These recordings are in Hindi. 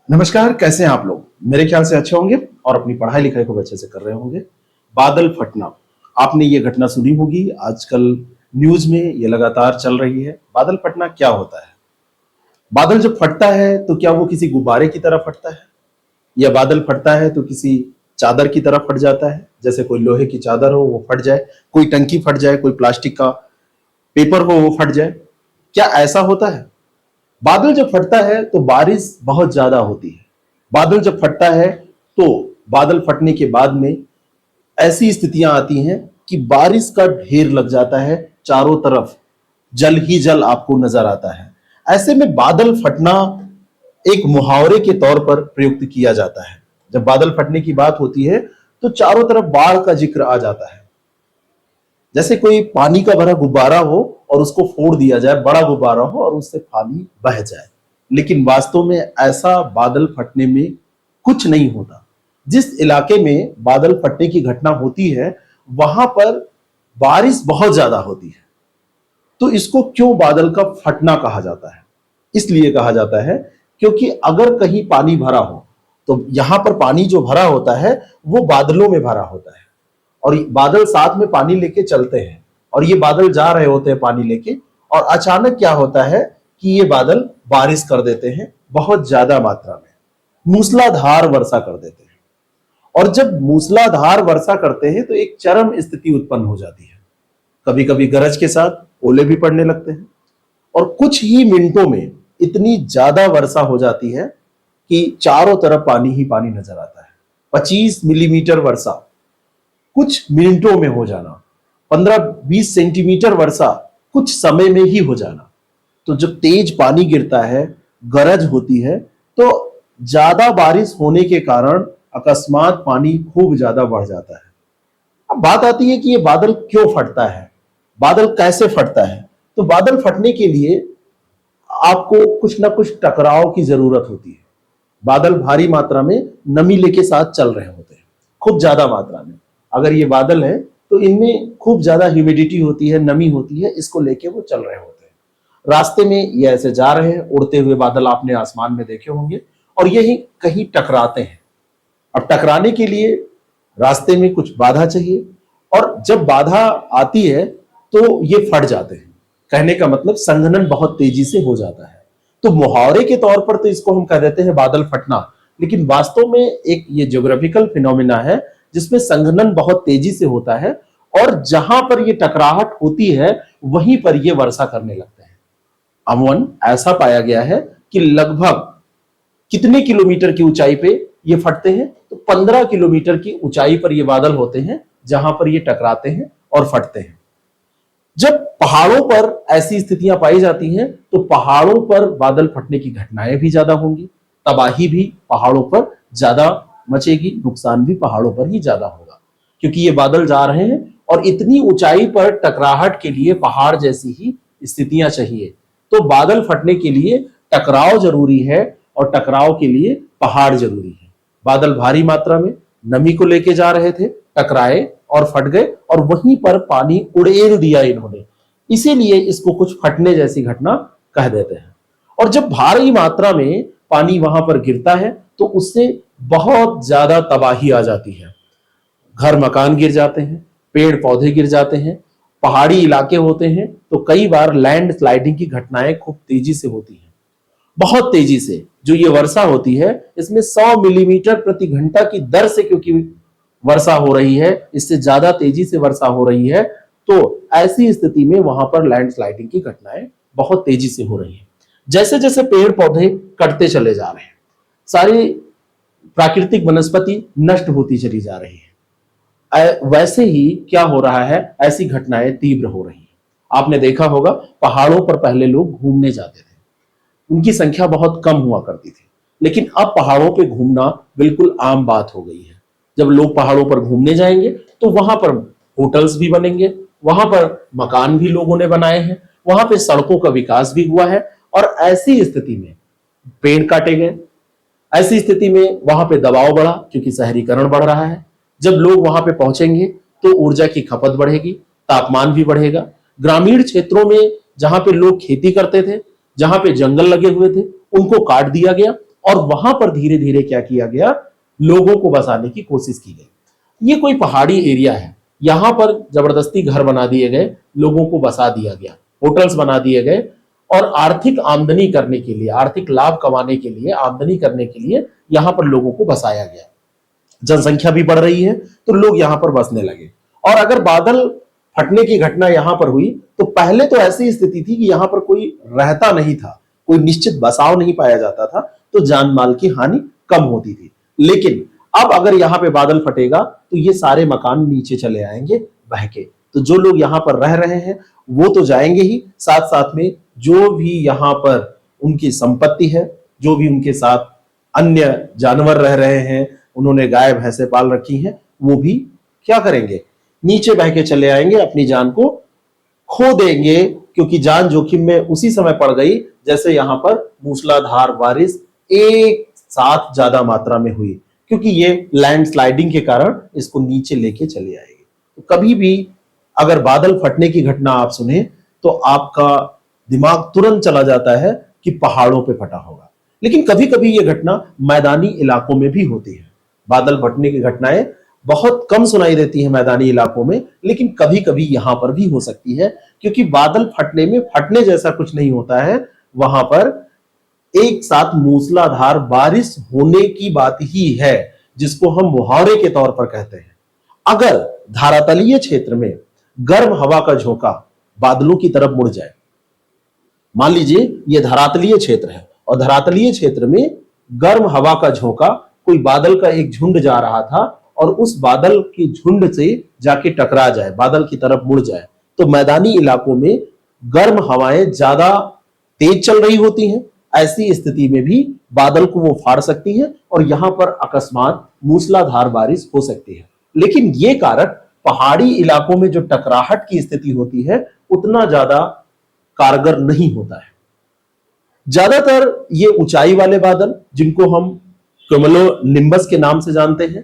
नमस्कार, कैसे हैं आप लोग। मेरे ख्याल से अच्छे होंगे और अपनी पढ़ाई लिखाई को अच्छे से कर रहे होंगे। बादल फटना, आपने ये घटना सुनी होगी। आजकल न्यूज में ये लगातार चल रही है। बादल फटना क्या होता है? बादल जब फटता है तो क्या वो किसी गुब्बारे की तरह फटता है, या बादल फटता है तो किसी चादर की तरह फट जाता है? जैसे कोई लोहे की चादर हो वो फट जाए, कोई टंकी फट जाए, कोई प्लास्टिक का पेपर हो वो फट जाए, क्या ऐसा होता है? बादल जब फटता है तो बारिश बहुत ज्यादा होती है। बादल जब फटता है तो बादल फटने के बाद में ऐसी स्थितियां आती हैं कि बारिश का ढेर लग जाता है, चारों तरफ जल ही जल आपको नजर आता है। ऐसे में बादल फटना एक मुहावरे के तौर पर प्रयुक्त किया जाता है। जब बादल फटने की बात होती है तो चारों तरफ बाढ़ का जिक्र आ जाता है। जैसे कोई पानी का भरा गुब्बारा हो और उसको फोड़ दिया जाए, बड़ा गुब्बारा हो और उससे पानी बह जाए, लेकिन वास्तव में ऐसा बादल फटने में कुछ नहीं होता। जिस इलाके में बादल फटने की घटना होती है वहां पर बारिश बहुत ज्यादा होती है। तो इसको क्यों बादल का फटना कहा जाता है? इसलिए कहा जाता है क्योंकि अगर कहीं पानी भरा हो तो यहां पर पानी जो भरा होता है वो बादलों में भरा होता है, और बादल साथ में पानी लेके चलते हैं, और ये बादल जा रहे होते हैं पानी लेके, और अचानक क्या होता है कि ये बादल बारिश कर देते हैं, बहुत ज्यादा मात्रा में मूसलाधार वर्षा कर देते हैं। और जब मूसलाधार वर्षा करते हैं तो एक चरम स्थिति उत्पन्न हो जाती है। कभी कभी गरज के साथ ओले भी पड़ने लगते हैं, और कुछ ही मिनटों में इतनी ज्यादा वर्षा हो जाती है कि चारों तरफ पानी ही पानी नजर आता है। 25 मिलीमीटर वर्षा कुछ मिनटों में हो जाना, 15-20 सेंटीमीटर वर्षा कुछ समय में ही हो जाना। तो जब तेज पानी गिरता है, गरज होती है, तो ज्यादा बारिश होने के कारण अकस्मात पानी खूब ज्यादा बढ़ जाता है। अब बात आती है कि ये बादल क्यों फटता है, बादल कैसे फटता है? तो बादल फटने के लिए आपको कुछ ना कुछ टकराव की जरूरत होती है। बादल भारी मात्रा में नमी लेके साथ चल रहे होते हैं, खूब ज्यादा मात्रा में। अगर ये बादल है तो इनमें खूब ज्यादा ह्यूमिडिटी होती है, नमी होती है, इसको लेके वो चल रहे होते हैं। रास्ते में ये ऐसे जा रहे हैं, उड़ते हुए बादल आपने आसमान में देखे होंगे, और यही कहीं टकराते हैं। अब टकराने के लिए रास्ते में कुछ बाधा चाहिए, और जब बाधा आती है तो ये फट जाते हैं। कहने का मतलब संघनन बहुत तेजी से हो जाता है। तो मुहावरे के तौर पर तो इसको हम कह देते हैं बादल फटना, लेकिन वास्तव में एक ये ज्योग्राफिकल फिनोमिना है जिसमें संघनन बहुत तेजी से होता है, और जहां पर ये टकराहट होती है वहीं पर ये वर्षा करने लगते हैं। अमूमन ऐसा पाया गया है कि लगभग कितने किलोमीटर की ऊंचाई पे ये फटते हैं? तो 15 किलोमीटर की ऊंचाई पर ये बादल होते हैं जहां पर ये टकराते हैं और फटते हैं। जब पहाड़ों पर ऐसी स्थितियां पाई जाती हैं तो पहाड़ों पर बादल फटने की घटनाएं भी ज्यादा होंगी, तबाही भी पहाड़ों पर ज्यादा मचेगी, नुकसान भी पहाड़ों पर ही ज्यादा होगा, क्योंकि ये बादल जा रहे हैं और इतनी ऊंचाई पर टकराहट के लिए पहाड़ जैसी ही स्थितियां चाहिए। तो बादल फटने के लिए टकराव जरूरी है, और टकराव के लिए पहाड़ जरूरी है। बादल भारी मात्रा में नमी को लेके जा रहे थे, टकराए और फट गए, और वहीं पर पानी उड़ेल दिया इन्होंने, इसीलिए इसको कुछ फटने जैसी घटना कह देते हैं। और जब भारी मात्रा में पानी वहां पर गिरता है तो उससे बहुत ज्यादा तबाही आ जाती है। घर मकान गिर जाते हैं, पेड़ पौधे गिर जाते हैं, पहाड़ी इलाके होते हैं तो कई बार लैंड स्लाइडिंग की घटनाएं खूब तेजी से होती हैं। बहुत तेजी से जो ये वर्षा होती है, इसमें 100 मिलीमीटर प्रति घंटा की दर से क्योंकि वर्षा हो रही है, इससे ज्यादा तेजी से वर्षा हो रही है, तो ऐसी स्थिति में वहां पर लैंडस्लाइडिंग की घटनाएं बहुत तेजी से हो रही है। जैसे जैसे पेड़ पौधे कटते चले जा रहे हैं, सारी प्राकृतिक वनस्पति नष्ट होती चली जा रही है, वैसे ही क्या हो रहा है, ऐसी घटनाएं तीव्र हो रही हैं। आपने देखा होगा पहाड़ों पर पहले लोग घूमने जाते थे, उनकी संख्या बहुत कम हुआ करती थी, लेकिन अब पहाड़ों पे घूमना बिल्कुल आम बात हो गई है। जब लोग पहाड़ों पर घूमने जाएंगे तो वहां पर होटल्स भी बनेंगे, वहां पर मकान भी लोगों ने बनाए हैं, वहां पे सड़कों का विकास भी हुआ है, और ऐसी स्थिति में पेड़ काटे गए। ऐसी स्थिति में वहां पे दबाव बढ़ा क्योंकि शहरीकरण बढ़ रहा है। जब लोग वहां पे पहुंचेंगे तो ऊर्जा की खपत बढ़ेगी, तापमान भी बढ़ेगा। ग्रामीण क्षेत्रों में जहां पे लोग खेती करते थे, जहां पे जंगल लगे हुए थे, उनको काट दिया गया, और वहां पर धीरे धीरे क्या किया गया, लोगों को बसाने की कोशिश की गई। ये कोई पहाड़ी एरिया है, यहां पर जबरदस्ती घर बना दिए गए, लोगों को बसा दिया गया, होटल्स बना दिए गए और आर्थिक आमदनी करने के लिए, आर्थिक लाभ कमाने के लिए, आमदनी करने के लिए यहां पर लोगों को बसाया गया। जनसंख्या भी बढ़ रही है तो लोग यहां पर बसने लगे। और अगर बादल फटने की घटना यहां पर हुई तो पहले तो ऐसी स्थिति थी कि यहां पर कोई रहता नहीं था, कोई निश्चित बसाव नहीं पाया जाता था, तो जान माल की हानि कम होती थी। लेकिन अब अगर यहां पे बादल फटेगा तो ये सारे मकान नीचे चले आएंगे बह के, तो जो लोग यहां पर रह रहे हैं वो तो जाएंगे ही, साथ साथ में जो भी यहां पर उनकी संपत्ति है, जो भी उनके साथ अन्य जानवर रह रहे हैं, उन्होंने गाय भैंसे पाल रखी हैं, वो भी क्या करेंगे, नीचे बह के चले आएंगे, अपनी जान को खो देंगे, क्योंकि जान जोखिम में उसी समय पड़ गई जैसे यहां पर मूसलाधार बारिश एक साथ ज्यादा मात्रा में हुई, क्योंकि ये लैंडस्लाइडिंग के कारण इसको नीचे लेके चले आएगी। तो कभी भी अगर बादल फटने की घटना आप सुने तो आपका दिमाग तुरंत चला जाता है कि पहाड़ों पे फटा होगा, लेकिन कभी कभी ये घटना मैदानी इलाकों में भी होती है। बादल फटने की घटनाएं बहुत कम सुनाई देती है मैदानी इलाकों में, लेकिन कभी कभी यहां पर भी हो सकती है, क्योंकि बादल फटने में फटने जैसा कुछ नहीं होता है, वहां पर एक साथ मूसलाधार बारिश होने की बात ही है, जिसको हम मुहावरे के तौर पर कहते हैं। अगर धरातलीय क्षेत्र में गर्म हवा का झोंका बादलों की तरफ मुड़ जाए, मान लीजिए ये धरातलीय क्षेत्र है और धरातलीय क्षेत्र में गर्म हवा का झोंका, कोई बादल का एक झुंड जा रहा था और उस बादल के झुंड से जाके टकरा जाए, बादल की तरफ मुड़ जाए, तो मैदानी इलाकों में गर्म हवाएं ज्यादा तेज चल रही होती हैं। ऐसी स्थिति में भी बादल को वो फाड़ सकती है और यहां पर अकस्मात मूसलाधार बारिश हो सकती है। लेकिन ये कारक पहाड़ी इलाकों में जो टकराहट की स्थिति होती है उतना ज्यादा कारगर नहीं होता है। ज्यादातर ये ऊंचाई वाले बादल, जिनको हम क्यूमुलोनिम्बस के नाम से जानते हैं,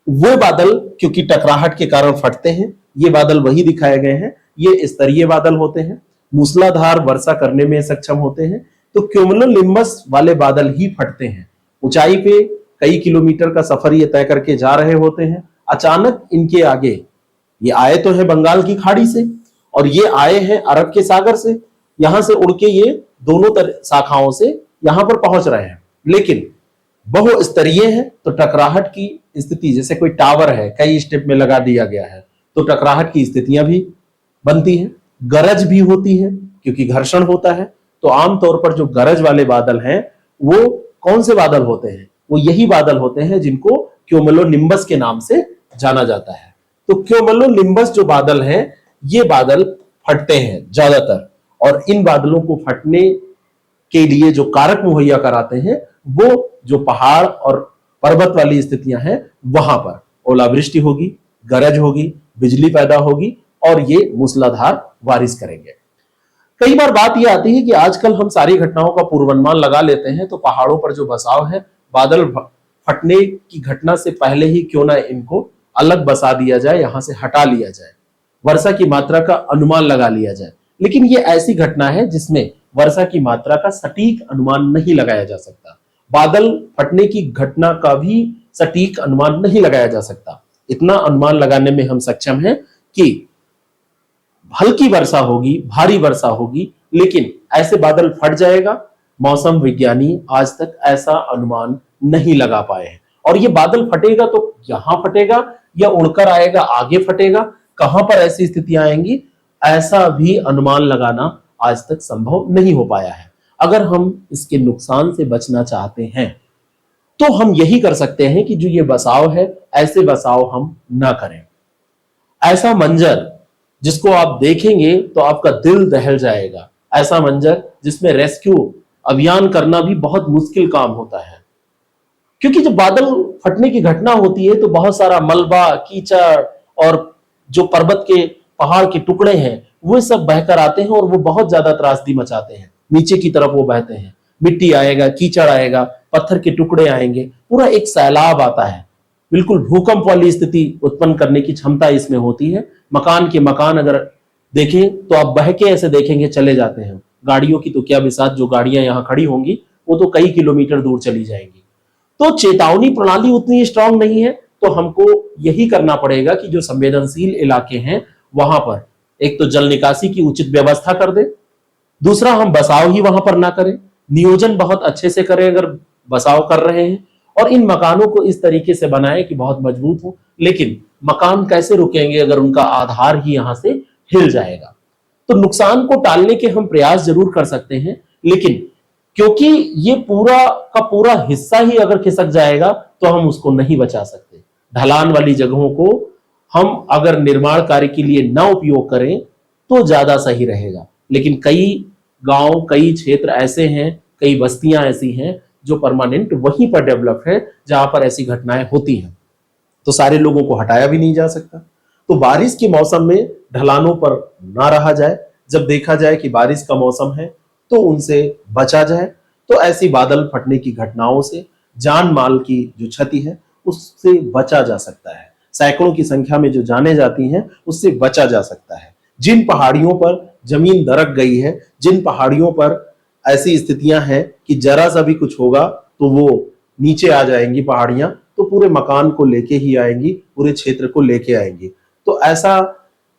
वो बादल क्योंकि टकराहट के कारण फटते हैं, ये बादल वही दिखाए गए हैं। ये स्तरीय बादल होते हैं, मूसलाधार वर्षा करने में सक्षम होते हैं, तो क्यूमुलोनिम्बस वाले बादल ही फटते हैं। ऊंचाई पे कई किलोमीटर का सफर ये तय करके जा रहे होते हैं, अचानक इनके आगे, ये आए तो है बंगाल की खाड़ी से और ये आए हैं अरब के सागर से, यहां से उड़ के ये दोनों शाखाओं से यहां पर पहुंच रहे हैं, लेकिन बहुस्तरीय है तो टकराहट की स्थिति, जैसे कोई टावर है कई स्टेप में लगा दिया गया है, तो टकराहट की स्थितियां भी बनती हैं, गरज भी होती है क्योंकि घर्षण होता है। तो आमतौर पर जो गरज वाले बादल हैं वो कौन से बादल होते हैं, वो यही बादल होते हैं जिनको क्यूमुलोनिम्बस के नाम से जाना जाता है। तो क्यूमुलोनिम्बस जो बादल हैं, ये बादल फटते हैं ज्यादातर, और इन बादलों को फटने के लिए जो कारक मुहैया कराते हैं वो जो पहाड़ और पर्वत वाली स्थितियां हैं, वहां पर ओलावृष्टि होगी, गरज होगी, बिजली पैदा होगी और ये मूसलाधार बारिश करेंगे। कई बार बात यह आती है कि आजकल हम सारी घटनाओं का पूर्वानुमान लगा लेते हैं, तो पहाड़ों पर जो बसाव है, बादल फटने की घटना से पहले ही क्यों ना इनको अलग बसा दिया जाए, यहां से हटा लिया जाए, वर्षा की मात्रा का अनुमान लगा लिया जाए। लेकिन ये ऐसी घटना है जिसमें वर्षा की मात्रा का सटीक अनुमान नहीं लगाया जा सकता। बादल फटने की घटना का भी सटीक अनुमान नहीं लगाया जा सकता। इतना अनुमान लगाने में हम सक्षम हैं कि हल्की वर्षा होगी, भारी वर्षा होगी, लेकिन ऐसे बादल फट जाएगा, मौसम विज्ञानी आज तक ऐसा अनुमान नहीं लगा पाए हैं। और ये बादल फटेगा तो यहां फटेगा या उड़कर आएगा आगे फटेगा, कहां पर ऐसी स्थितियां आएंगी, ऐसा भी अनुमान लगाना आज तक संभव नहीं हो पाया है। अगर हम इसके नुकसान से बचना चाहते हैं तो हम यही कर सकते हैं कि जो ये बसाव है, ऐसे बसाव हम ना करें। ऐसा मंजर जिसको आप देखेंगे तो आपका दिल दहल जाएगा, ऐसा मंजर जिसमें रेस्क्यू अभियान करना भी बहुत मुश्किल काम होता है, क्योंकि जब बादल फटने की घटना होती है तो बहुत सारा मलबा, कीचड़ और जो पर्वत के पहाड़ के टुकड़े हैं वो सब बहकर आते हैं और वो बहुत ज्यादा त्रासदी मचाते हैं। नीचे की तरफ वो बहते हैं, मिट्टी आएगा, कीचड़ आएगा, पत्थर के टुकड़े आएंगे, पूरा एक सैलाब आता है। बिल्कुल भूकंप वाली स्थिति उत्पन्न करने की क्षमता इसमें होती है। मकान के मकान अगर देखें तो आप बह के ऐसे देखेंगे चले जाते हैं। गाड़ियों की तो क्या बिसात, जो गाड़ियां यहाँ खड़ी होंगी वो तो कई किलोमीटर दूर चली जाएंगी। तो चेतावनी प्रणाली उतनी स्ट्रांग नहीं है, तो हमको यही करना पड़ेगा कि जो संवेदनशील इलाके हैं वहां पर एक तो जल निकासी की उचित व्यवस्था कर दे, दूसरा हम बसाव ही वहां पर ना करें, नियोजन बहुत अच्छे से करें अगर बसाव कर रहे हैं, और इन मकानों को इस तरीके से बनाएं कि बहुत मजबूत हो। लेकिन मकान कैसे रुकेंगे अगर उनका आधार ही यहां से हिल जाएगा। तो नुकसान को टालने के हम प्रयास जरूर कर सकते हैं, लेकिन क्योंकि ये पूरा का पूरा हिस्सा ही अगर खिसक जाएगा तो हम उसको नहीं बचा सकते। ढलान वाली जगहों को हम अगर निर्माण कार्य के लिए ना उपयोग करें तो ज्यादा सही रहेगा। लेकिन कई गांव, कई क्षेत्र ऐसे हैं, कई बस्तियां ऐसी हैं जो परमानेंट वहीं पर डेवलप है जहां पर ऐसी घटनाएं होती हैं, तो सारे लोगों को हटाया भी नहीं जा सकता। तो बारिश के मौसम में ढलानों पर ना रहा जाए, जब देखा जाए कि बारिश का मौसम है तो उनसे बचा जाए। तो ऐसी बादल फटने की घटनाओं से जान माल की जो क्षति है उससे बचा जा सकता है। सैकड़ों की संख्या में जो जाने जाती हैं उससे बचा जा सकता है। जिन पहाड़ियों पर जमीन दरक गई है, जिन पहाड़ियों पर ऐसी स्थितियां हैं कि जरा सा भी कुछ होगा तो वो नीचे आ जाएंगी पहाड़ियां, तो पूरे मकान को लेके ही आएंगी, पूरे क्षेत्र को लेके आएंगी। तो ऐसा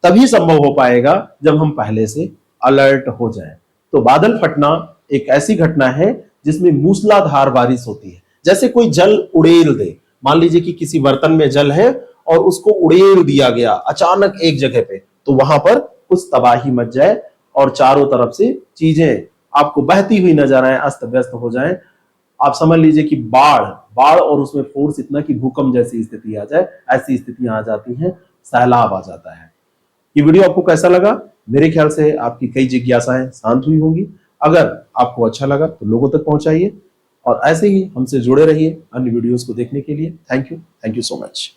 तभी संभव हो पाएगा जब हम पहले से अलर्ट हो जाएं। तो बादल फटना एक ऐसी घटना है जिसमें मूसलाधार बारिश होती है। जैसे कोई जल उड़ेल दे, मान लीजिए कि किसी बर्तन में जल है और उसको उड़ेल दिया गया अचानक एक जगह पे, तो वहां पर कुछ तबाही मच जाए और चारों तरफ से चीजें आपको बहती हुई नजर आए, अस्त व्यस्त हो जाए। आप समझ लीजिए कि बाढ़ बाढ़ और उसमें फोर्स इतना कि भूकंप जैसी स्थिति आ जाए, ऐसी स्थितियां आ जाती हैं, सैलाब आ जाता है। ये वीडियो आपको कैसा लगा? मेरे ख्याल से आपकी कई जिज्ञासाएं शांत हुई होंगी। अगर आपको अच्छा लगा तो लोगों तक पहुंचाइए और ऐसे ही हमसे जुड़े रहिए अन्य वीडियोस को देखने के लिए। Thank you so much.